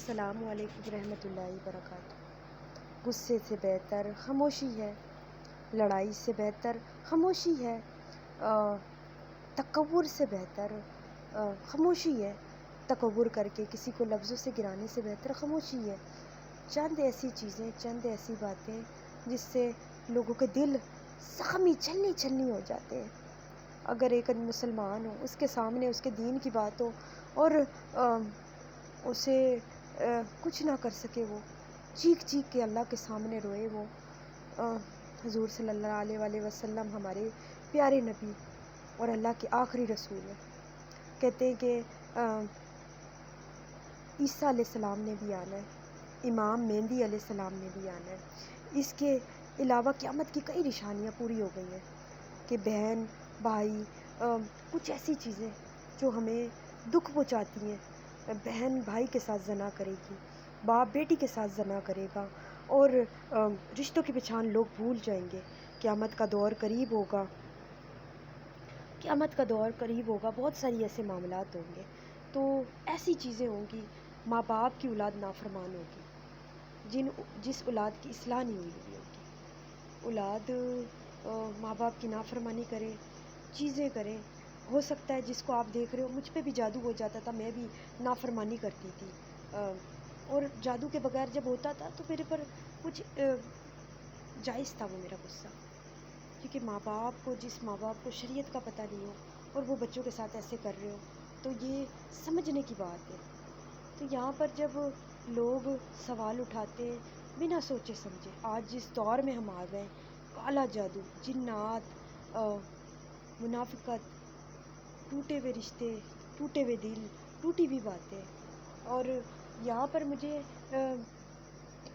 السلام علیکم ورحمۃ اللہ وبرکاتہ۔ غصے سے بہتر خاموشی ہے، لڑائی سے بہتر خاموشی ہے، تکبر سے بہتر خاموشی ہے، تکبر کر کے کسی کو لفظوں سے گرانے سے بہتر خاموشی ہے۔ چند ایسی چیزیں، چند ایسی باتیں جس سے لوگوں کے دل زخمی چھلنی چھلنی ہو جاتے ہیں۔ اگر ایک مسلمان ہو، اس کے سامنے اس کے دین کی بات ہو اور اسے کچھ نہ کر سکے، وہ چیخ چیخ کے اللہ کے سامنے روئے، وہ حضور صلی اللہ علیہ وآلہ وسلم ہمارے پیارے نبی اور اللہ کے آخری رسول ہیں۔ کہتے ہیں کہ عیسیٰ علیہ السلام نے بھی آنا ہے، امام مہدی علیہ السلام نے بھی آنا ہے۔ اس کے علاوہ قیامت کی کئی نشانیاں پوری ہو گئی ہیں کہ بہن بھائی، کچھ ایسی چیزیں جو ہمیں دکھ پہنچاتی ہیں۔ بہن بھائی کے ساتھ زنا کرے گی، باپ بیٹی کے ساتھ زنا کرے گا، اور رشتوں کی پہچان لوگ بھول جائیں گے۔ قیامت کا دور قریب ہوگا، قیامت کا دور قریب ہوگا، بہت ساری ایسے معاملات ہوں گے، تو ایسی چیزیں ہوں گی۔ ماں باپ کی اولاد نافرمان ہوگی، جس اولاد کی اصلاح نہیں ہوئی ہوگی، اولاد ماں باپ کی نافرمانی کرے، چیزیں کرے۔ ہو سکتا ہے جس کو آپ دیکھ رہے ہو، مجھ پہ بھی جادو ہو جاتا تھا، میں بھی نافرمانی کرتی تھی، اور جادو کے بغیر جب ہوتا تھا تو میرے پر کچھ جائز تھا وہ میرا غصہ، کیونکہ جس ماں باپ کو شریعت کا پتہ نہیں ہو اور وہ بچوں کے ساتھ ایسے کر رہے ہو، تو یہ سمجھنے کی بات ہے۔ تو یہاں پر جب لوگ سوال اٹھاتے ہیں بنا سوچے سمجھے، آج جس دور میں ہم آ گئے، کالا جادو، جنات، منافقت، ٹوٹے ہوئے رشتے، ٹوٹے ہوئے دل، ٹوٹی ہوئی باتیں، اور یہاں پر مجھے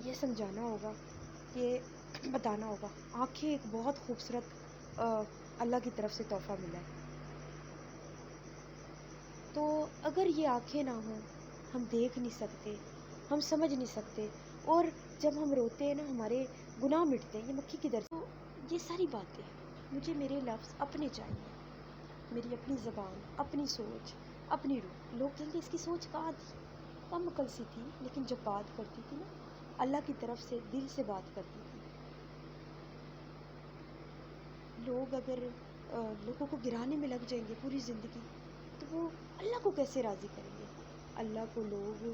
یہ سمجھانا ہوگا، یہ بتانا ہوگا، آنکھیں ایک بہت خوبصورت اللہ کی طرف سے تحفہ ملا ہے۔ تو اگر یہ آنکھیں نہ ہوں، ہم دیکھ نہیں سکتے، ہم سمجھ نہیں سکتے، اور جب ہم روتے ہیں نا، ہمارے گناہ مٹتے ہیں، یہ مکھی کی درد۔ تو یہ ساری باتیں مجھے میرے لفظ اپنے چاہیے، میری اپنی زبان، اپنی سوچ، اپنی روح۔ لوگ کہیں گے اس کی سوچ کہاں تھی، کم عقل سی تھی، لیکن جب بات کرتی تھی نا، اللہ کی طرف سے دل سے بات کرتی تھی۔ لوگ اگر لوگوں کو گرانے میں لگ جائیں گے پوری زندگی، تو وہ اللہ کو کیسے راضی کریں گے؟ اللہ کو لوگ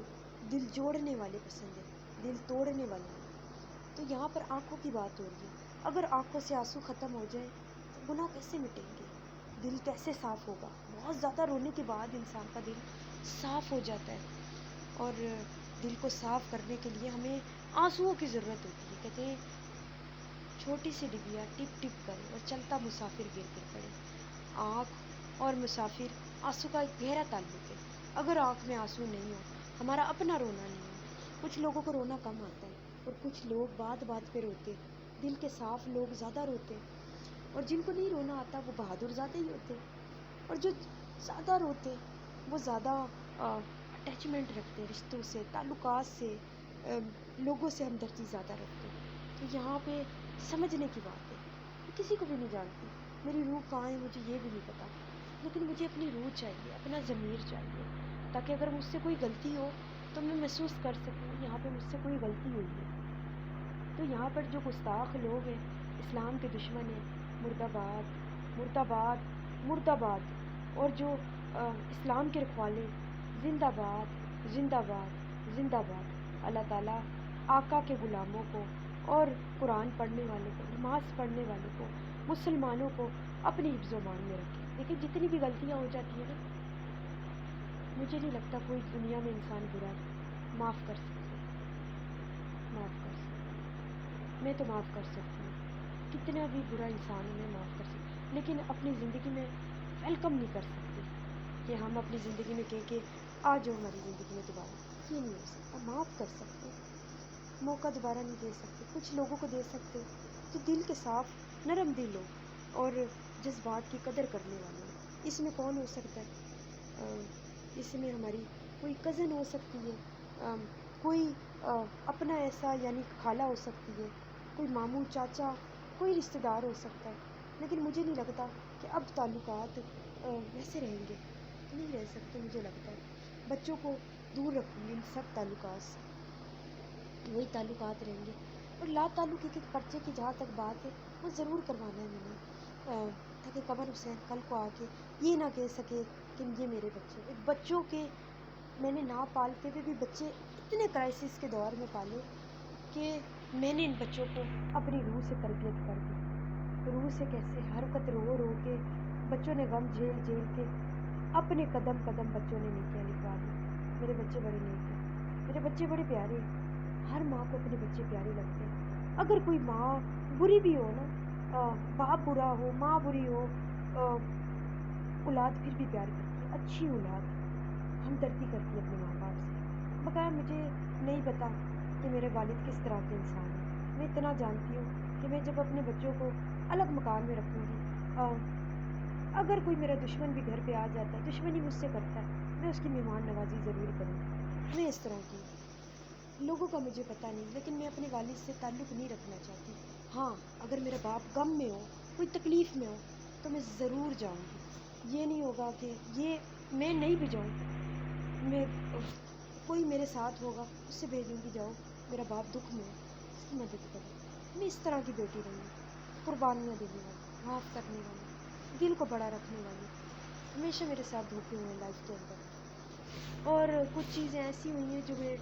دل جوڑنے والے پسند ہیں، دل توڑنے والے نہیں۔ تو یہاں پر آنکھوں کی بات ہو رہی ہے۔ اگر آنکھوں سے آنسو ختم ہو جائے تو گناہ کیسے مٹیں گے؟ دل کیسے صاف ہوگا؟ بہت زیادہ رونے کے بعد انسان کا دل صاف ہو جاتا ہے، اور دل کو صاف کرنے کے لیے ہمیں آنسوؤں کی ضرورت ہوتی ہے۔ کہتے ہیں چھوٹی سی ڈبیا ٹپ ٹپ کرے اور چلتا مسافر گر گر پڑے۔ آنکھ اور مسافر، آنسو کا ایک گہرا تعلق ہے۔ اگر آنکھ میں آنسو نہیں ہو، ہمارا اپنا رونا نہیں ہو، کچھ لوگوں کو رونا کم آتا ہے اور کچھ لوگ بات بات پہ روتے، دل کے صاف لوگ زیادہ روتے، اور جن کو نہیں رونا آتا وہ بہادر زیادہ ہی ہوتے، اور جو زیادہ روتے وہ زیادہ اٹیچمنٹ رکھتے، رشتوں سے، تعلقات سے، لوگوں سے ہمدردی زیادہ رکھتے۔ تو یہاں پہ سمجھنے کی بات ہے۔ میں کسی کو بھی نہیں جانتی، میری روح کہاں ہے مجھے یہ بھی نہیں پتا، لیکن مجھے اپنی روح چاہیے، اپنا ضمیر چاہیے، تاکہ اگر مجھ سے کوئی غلطی ہو تو میں محسوس کر سکوں یہاں پہ مجھ سے کوئی غلطی ہوئی ہے۔ تو یہاں پر جو گستاخ لوگ ہیں، اسلام کے دشمن ہیں، مرد آباد، مرد آباد، مرد آباد، اور جو اسلام کے رکھوالے، زندہ باد، زندہ باد، زندہ باد۔ اللہ تعالیٰ آقا کے غلاموں کو اور قرآن پڑھنے والوں کو، نماز پڑھنے والوں کو، مسلمانوں کو اپنی حفظ و امان میں رکھے۔ دیکھیں جتنی بھی غلطیاں ہو جاتی ہیں نا، مجھے نہیں لگتا کوئی دنیا میں انسان برا معاف کر سکتے، معاف کر سکتے۔ میں تو معاف کر سکتی ہوں، کتنا بھی برا انسان ہو میں معاف کر سکتی، لیکن اپنی زندگی میں ویلکم نہیں کر سکتے کہ ہم اپنی زندگی میں کہیں کہ آ جاؤ ہماری زندگی میں دوبارہ۔ یہ نہیں ہو سکتا۔ معاف کر سکتے، موقع دوبارہ نہیں دے سکتے، کچھ لوگوں کو دے سکتے جو دل کے صاف نرم دل ہو اور جذبات کی قدر کرنے والے ہوں۔ اس میں کون ہو سکتا ہے؟ اس میں ہماری کوئی کزن ہو سکتی ہے، کوئی اپنا ایسا یعنی خالہ ہو سکتی ہے، کوئی ماموں، چاچا، کوئی رشتہ دار ہو سکتا ہے، لیکن مجھے نہیں لگتا کہ اب تعلقات ویسے رہیں گے، نہیں رہ سکتے۔ مجھے لگتا ہے بچوں کو دور رکھوں گی ان سب تعلقات سے، وہی تعلقات رہیں گے۔ اور لا تعلقی کے پرچے کی جہاں تک بات ہے، وہ ضرور کروانا ہے میں نے، تاکہ قمر حسین کل کو آ کے یہ نہ کہہ سکے کہ یہ میرے بچے، ایک بچوں کے میں نے نہ پالتے ہوئے بھی بچے اتنے کرائسس کے دور میں پالے کہ میں نے ان بچوں کو اپنی روح سے تربیت کر دی، روح سے کیسے حرکت رو رو کے بچوں نے غم جھیل جھیل کے اپنے قدم قدم بچوں نے نیکیاں لکھوا دی۔ میرے بچے بڑے نیک ہیں، میرے بچے بڑے پیارے ہیں، ہر ماں کو اپنے بچے پیارے لگتے ہیں۔ اگر کوئی ماں بری بھی ہو نا، باپ برا ہو، ماں بری ہو، اولاد پھر بھی پیار کرتی ہے، اچھی اولاد ہمدردی کرتی ہے اپنے ماں باپ سے۔ بقایا مجھے نہیں پتا کہ میرے والد کس طرح کے انسان ہیں، میں اتنا جانتی ہوں کہ میں جب اپنے بچوں کو الگ مکان میں رکھوں گی، اگر کوئی میرا دشمن بھی گھر پہ آ جاتا ہے، دشمنی مجھ سے کرتا ہے، میں اس کی مہمان نوازی ضرور کروں گی۔ میں اس طرح کی لوگوں کا مجھے پتہ نہیں، لیکن میں اپنے والد سے تعلق نہیں رکھنا چاہتی۔ ہاں، اگر میرا باپ غم میں ہو، کوئی تکلیف میں ہو، تو میں ضرور جاؤں گی۔ یہ نہیں ہوگا کہ یہ میں نہیں بھی جاؤں، میں کوئی میرے ساتھ ہوگا اس سے بھیجوں گی، جاؤ میرا باپ دکھ میں ہے، اس کی مدد کرو۔ میں اس طرح کی بیٹی رہی ہوں، قربانیاں دینے والی، معاف کرنے والی، دل کو بڑا رکھنے والی، ہمیشہ میرے ساتھ دھوکے ہوئے لائف کے اندر۔ اور کچھ چیزیں ایسی ہوئی ہیں جو میں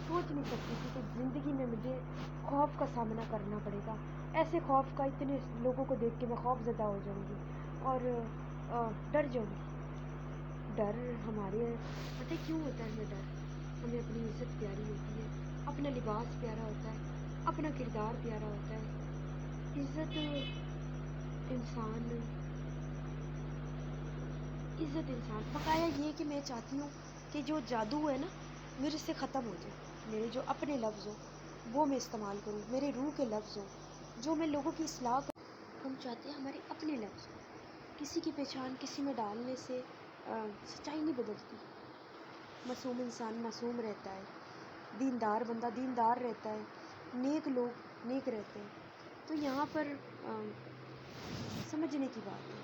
سوچ نہیں سکتی تھی کہ زندگی میں مجھے خوف کا سامنا کرنا پڑے گا، ایسے خوف کا اتنے لوگوں کو دیکھ کے میں خوف زدہ ہو جاؤں گی اور ڈر جاؤں گی۔ ڈر ہمارے پتہ کیوں ہوتا ہے؟ ہمیں ڈر، ہمیں اپنی عزت پیاری ہوتی ہے، اپنا لباس پیارا ہوتا ہے، اپنا کردار پیارا ہوتا ہے۔ عزت انسان بقایا یہ کہ میں چاہتی ہوں کہ جو جادو ہے نا میرے سے ختم ہو جائے، میرے جو اپنے لفظ ہو وہ میں استعمال کروں، میرے روح کے لفظ ہوں جو میں لوگوں کی اصلاح کروں۔ ہم چاہتے ہیں ہمارے اپنے لفظ ہوں، کسی کی پہچان کسی میں ڈالنے سے سچائی نہیں بدلتی۔ معصوم انسان معصوم رہتا ہے، دیندار بندہ دیندار رہتا ہے، نیک لوگ نیک رہتے ہیں۔ تو یہاں پر سمجھنے کی بات ہے،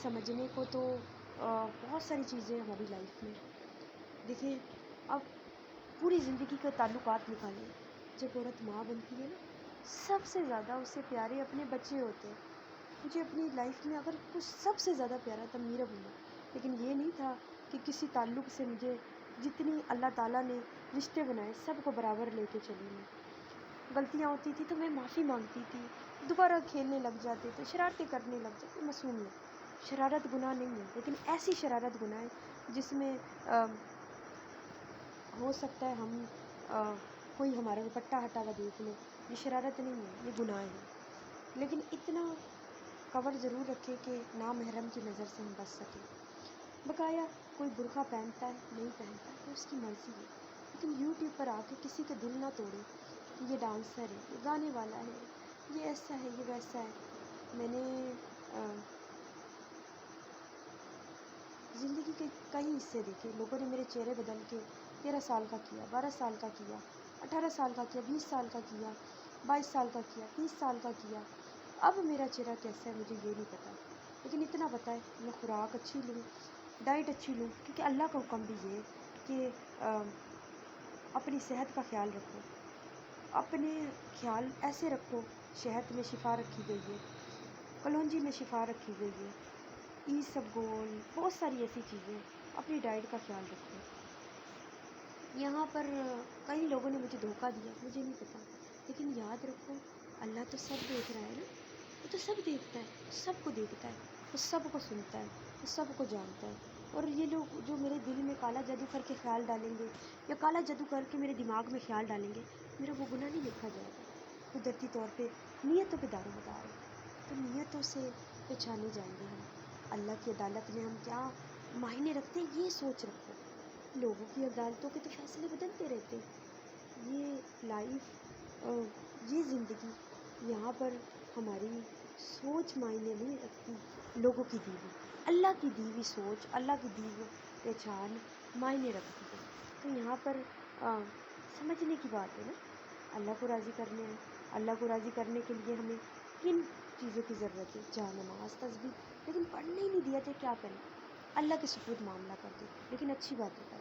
سمجھنے کو تو بہت ساری چیزیں ہماری لائف میں دیکھیں۔ اب پوری زندگی کے تعلقات نکالیں، جب عورت ماں بنتی ہے نا، سب سے زیادہ اس سے پیارے اپنے بچے ہوتے ہیں۔ مجھے اپنی لائف میں اگر کچھ سب سے زیادہ پیارا تھا میرا بنا، لیکن یہ نہیں تھا کہ کسی تعلق سے مجھے جتنی اللہ تعالیٰ نے رشتے بنائے سب کو برابر لے کے چلی میں۔ غلطیاں ہوتی تھی تو میں معافی مانگتی تھی، دوبارہ کھیلنے لگ جاتے تھے، شرارتیں کرنے لگ جاتے، معصومیت۔ شرارت گناہ نہیں ہے، لیکن ایسی شرارت گناہ ہے جس میں ہو سکتا ہے ہم کوئی ہمارا دوپٹہ ہٹا ہوا دیکھ لے، یہ شرارت نہیں ہے، یہ گناہ ہے۔ لیکن اتنا کور ضرور رکھے کہ نامحرم کی نظر سے ہم بچ سکیں۔ بقایا کوئی برقع پہنتا ہے نہیں پہنتا تو اس کی مرضی ہے، لیکن یوٹیوب پر آ کے کسی کے دل نہ توڑے کہ یہ ڈانسر ہے، یہ گانے والا ہے، یہ ایسا ہے، یہ ویسا ہے۔ میں نے زندگی کے کئی حصے دیکھے، لوگوں نے میرے چہرے بدل کے 13 سال کا کیا، 12 سال کا کیا، 18 سال کا کیا، 20 سال کا کیا، 22 سال کا کیا، 30 سال کا کیا۔ اب میرا چہرہ کیسا ہے مجھے یہ نہیں پتا، لیکن اتنا پتہ ہے میں خوراک اچھی لوں، ڈائٹ اچھی لوں، کیونکہ اللہ کا حکم بھی یہ ہے کہ اپنی صحت کا خیال رکھو، اپنے خیال ایسے رکھو، شہد میں شفا رکھی گئی ہے، کلونجی میں شفا رکھی گئی ہے، ای سب گول، بہت ساری ایسی چیزیں، اپنی ڈائٹ کا خیال رکھو۔ یہاں پر کئی لوگوں نے مجھے دھوکہ دیا، مجھے نہیں پتا، لیکن یاد رکھو اللہ تو سب دیکھ رہا ہے نا، وہ تو سب دیکھتا ہے، سب کو دیکھتا ہے، وہ سب کو سنتا ہے، وہ سب کو جانتا ہے۔ اور یہ لوگ جو میرے دل میں کالا جادو کر کے خیال ڈالیں گے یا کالا جادو کر کے میرے دماغ میں خیال ڈالیں گے، میرا وہ گناہ نہیں لکھا جائے گا۔ قدرتی طور پہ نیتوں پہ دار و مدار ہے، تو نیتوں سے پہچانے جائیں گے ہم۔ اللہ کی عدالت میں ہم کیا معنی رکھتے ہیں یہ سوچ رکھو، لوگوں کی عدالتوں کے تو فیصلے بدلتے رہتے ہیں۔ یہ لائف، یہ زندگی، یہاں پر ہماری سوچ معنی نہیں رکھتی، لوگوں کی دی ہوئی، اللہ کی دی ہوئی سوچ، اللہ کی دی ہوئی پہچان معنی رکھتی ہے۔ تو یہاں پر سمجھنے کی بات ہے نا، اللہ کو راضی کرنے ہیں، اللہ کو راضی کرنے کے لیے ہمیں کن چیزوں کی ضرورت ہے؟ جہاں نماز تسبیح، لیکن پڑھنے ہی نہیں دیا تو کیا کریں؟ اللہ کے سپرد معاملہ کر دو، لیکن اچھی بات بتائی۔